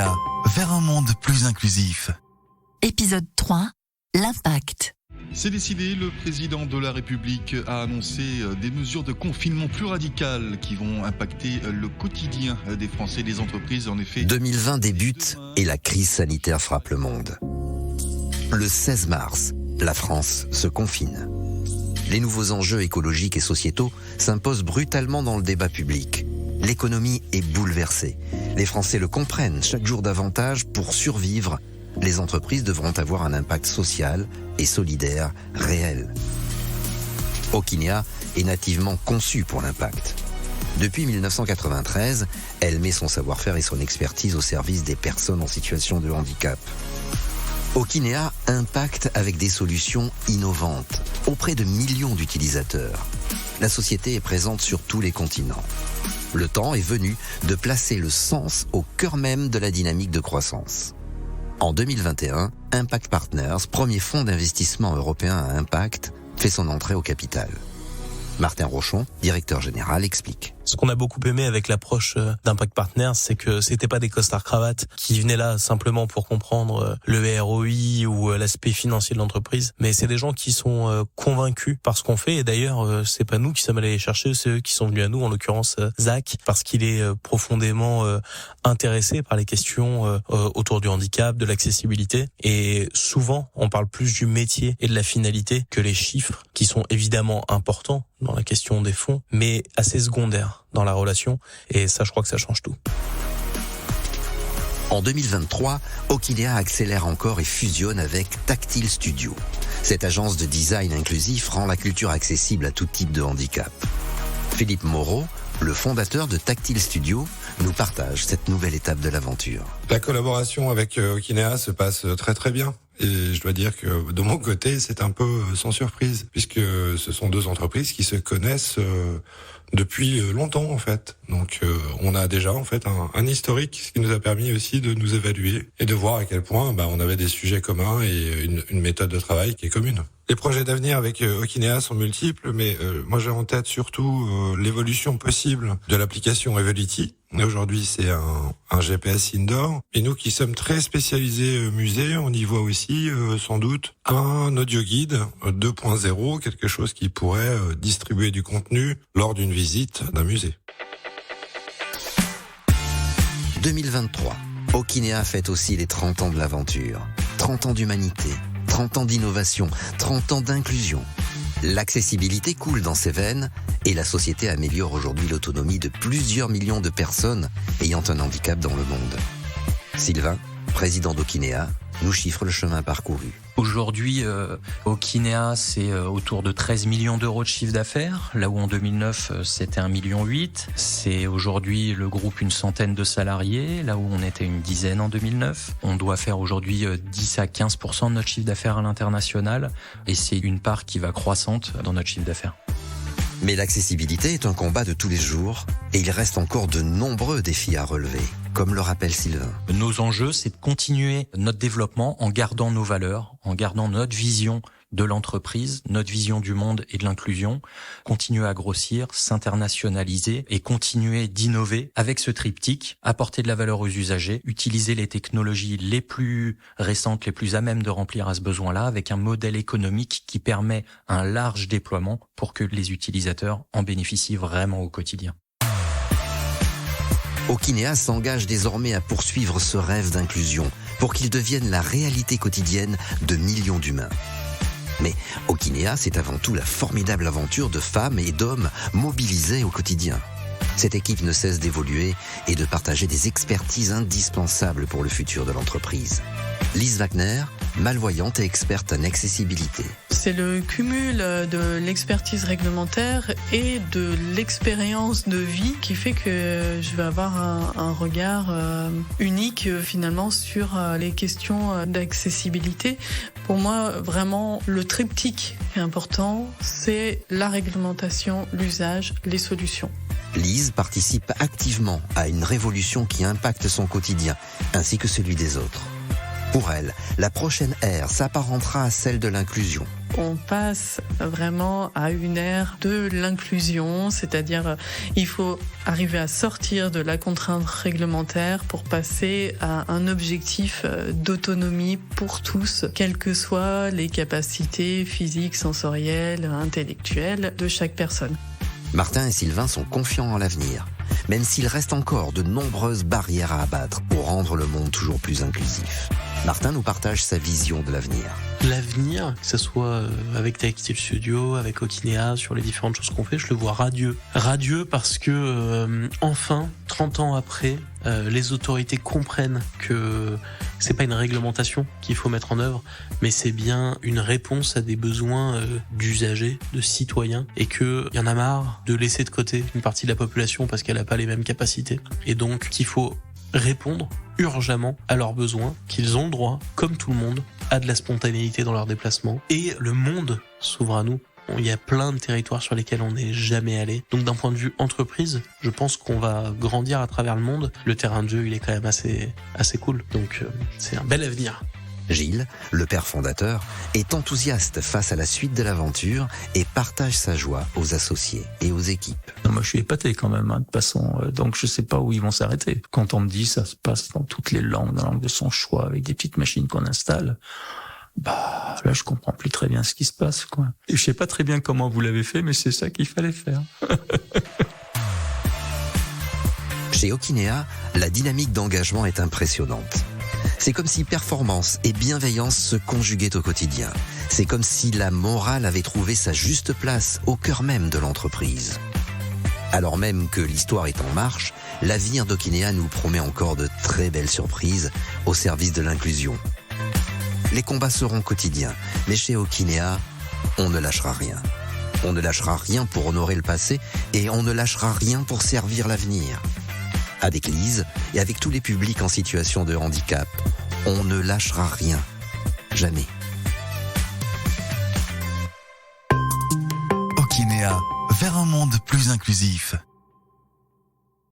Okinéa, vers un monde plus inclusif. Épisode 3, l'impact. C'est décidé, le président de la République a annoncé des mesures de confinement plus radicales qui vont impacter le quotidien des Français et des entreprises. En effet, 2020 débute et la crise sanitaire frappe le monde. Le 16 mars, la France se confine. Les nouveaux enjeux écologiques et sociétaux s'imposent brutalement dans le débat public. L'économie est bouleversée. Les Français le comprennent chaque jour davantage. Pour survivre, les entreprises devront avoir un impact social et solidaire réel. Okinéa est nativement conçue pour l'impact. Depuis 1993, elle met son savoir-faire et son expertise au service des personnes en situation de handicap. Okinéa impacte avec des solutions innovantes auprès de millions d'utilisateurs. La société est présente sur tous les continents. Le temps est venu de placer le sens au cœur même de la dynamique de croissance. En 2021, Impact Partners, premier fonds d'investissement européen à impact, fait son entrée au capital. Martin Rochon, directeur général, explique. Ce qu'on a beaucoup aimé avec l'approche d'Impact Partners, c'est que c'était pas des costards-cravates qui venaient là simplement pour comprendre le ROI ou l'aspect financier de l'entreprise, mais c'est des gens qui sont convaincus par ce qu'on fait. Et d'ailleurs, c'est pas nous qui sommes allés les chercher, c'est eux qui sont venus à nous, en l'occurrence Zach, parce qu'il est profondément intéressé par les questions autour du handicap, de l'accessibilité. Et souvent, on parle plus du métier et de la finalité que les chiffres, qui sont évidemment importants dans la question des fonds, mais assez secondaires dans la relation, et ça, je crois que ça change tout. En 2023, Okinéa accélère encore et fusionne avec Tactile Studio. Cette agence de design inclusif rend la culture accessible à tout type de handicap. Philippe Moreau, le fondateur de Tactile Studio, nous partage cette nouvelle étape de l'aventure. La collaboration avec Okinéa se passe très très bien. Et je dois dire que de mon côté, c'est un peu sans surprise, puisque ce sont deux entreprises qui se connaissent depuis longtemps en fait. Donc on a déjà en fait un historique, ce qui nous a permis aussi de nous évaluer et de voir à quel point on avait des sujets communs et une méthode de travail qui est commune. Les projets d'avenir avec Okinéa sont multiples, mais moi j'ai en tête surtout l'évolution possible de l'application Evolity. Aujourd'hui, c'est un GPS indoor. Et nous qui sommes très spécialisés musée, on y voit aussi sans doute un audio guide 2.0, quelque chose qui pourrait distribuer du contenu lors d'une visite d'un musée. 2023, Okinéa fête aussi les 30 ans de l'aventure. 30 ans d'humanité, 30 ans d'innovation, 30 ans d'inclusion. L'accessibilité coule dans ses veines et la société améliore aujourd'hui l'autonomie de plusieurs millions de personnes ayant un handicap dans le monde. Sylvain, président d'Okinéa, nous chiffre le chemin parcouru. Aujourd'hui, Okinéa, c'est autour de 13 millions d'euros de chiffre d'affaires, là où en 2009, c'était 1,8 million. C'est aujourd'hui le groupe une centaine de salariés, là où on était une dizaine en 2009. On doit faire aujourd'hui 10 à 15% de notre chiffre d'affaires à l'international, et c'est une part qui va croissante dans notre chiffre d'affaires. Mais l'accessibilité est un combat de tous les jours et il reste encore de nombreux défis à relever, comme le rappelle Sylvain. Nos enjeux, c'est de continuer notre développement en gardant nos valeurs, en gardant notre vision de l'entreprise, notre vision du monde et de l'inclusion, continuer à grossir, s'internationaliser et continuer d'innover avec ce triptyque, apporter de la valeur aux usagers, utiliser les technologies les plus récentes, les plus à même de remplir à ce besoin-là, avec un modèle économique qui permet un large déploiement pour que les utilisateurs en bénéficient vraiment au quotidien. Okinéa s'engage désormais à poursuivre ce rêve d'inclusion pour qu'il devienne la réalité quotidienne de millions d'humains. Mais Okinéa, c'est avant tout la formidable aventure de femmes et d'hommes mobilisés au quotidien. Cette équipe ne cesse d'évoluer et de partager des expertises indispensables pour le futur de l'entreprise. Lise Wagner, malvoyante et experte en accessibilité. C'est le cumul de l'expertise réglementaire et de l'expérience de vie qui fait que je vais avoir un regard unique finalement sur les questions d'accessibilité. Pour moi, vraiment, le triptyque qui est important, c'est la réglementation, l'usage, les solutions. Lise participe activement à une révolution qui impacte son quotidien, ainsi que celui des autres. Pour elle, la prochaine ère s'apparentera à celle de l'inclusion. On passe vraiment à une ère de l'inclusion, c'est-à-dire il faut arriver à sortir de la contrainte réglementaire pour passer à un objectif d'autonomie pour tous, quelles que soient les capacités physiques, sensorielles, intellectuelles de chaque personne. Martin et Sylvain sont confiants en l'avenir, même s'il reste encore de nombreuses barrières à abattre pour rendre le monde toujours plus inclusif. Martin nous partage sa vision de l'avenir. L'avenir, que ce soit avec Tactile Studio, avec Okinea, sur les différentes choses qu'on fait, je le vois radieux. Radieux parce que, enfin, 30 ans après, les autorités comprennent que c'est pas une réglementation qu'il faut mettre en œuvre, mais c'est bien une réponse à des besoins d'usagers, de citoyens, et qu'il y en a marre de laisser de côté une partie de la population parce qu'elle n'a pas les mêmes capacités. Et donc qu'il faut répondre urgemment à leurs besoins, qu'ils ont le droit, comme tout le monde, à de la spontanéité dans leurs déplacements. Et le monde s'ouvre à nous. Il y a plein de territoires sur lesquels on n'est jamais allé. Donc d'un point de vue entreprise, je pense qu'on va grandir à travers le monde. Le terrain de jeu, il est quand même assez cool. Donc c'est un bel avenir. Gilles, le père fondateur, est enthousiaste face à la suite de l'aventure et partage sa joie aux associés et aux équipes. Non, moi je suis épaté quand même, de toute façon, donc je sais pas où ils vont s'arrêter. Quand on me dit ça se passe dans toutes les langues, dans la langue de son choix, avec des petites machines qu'on installe, bah là je comprends plus très bien ce qui se passe, quoi. Et je sais pas très bien comment vous l'avez fait, mais c'est ça qu'il fallait faire. Chez Okinea, la dynamique d'engagement est impressionnante. C'est comme si performance et bienveillance se conjuguaient au quotidien. C'est comme si la morale avait trouvé sa juste place au cœur même de l'entreprise. Alors même que l'histoire est en marche, l'avenir d'Okinea nous promet encore de très belles surprises au service de l'inclusion. Les combats seront quotidiens, mais chez Okinea, on ne lâchera rien. On ne lâchera rien pour honorer le passé et on ne lâchera rien pour servir l'avenir. Avec Lise et avec tous les publics en situation de handicap, on ne lâchera rien. Jamais. Okinea, vers un monde plus inclusif.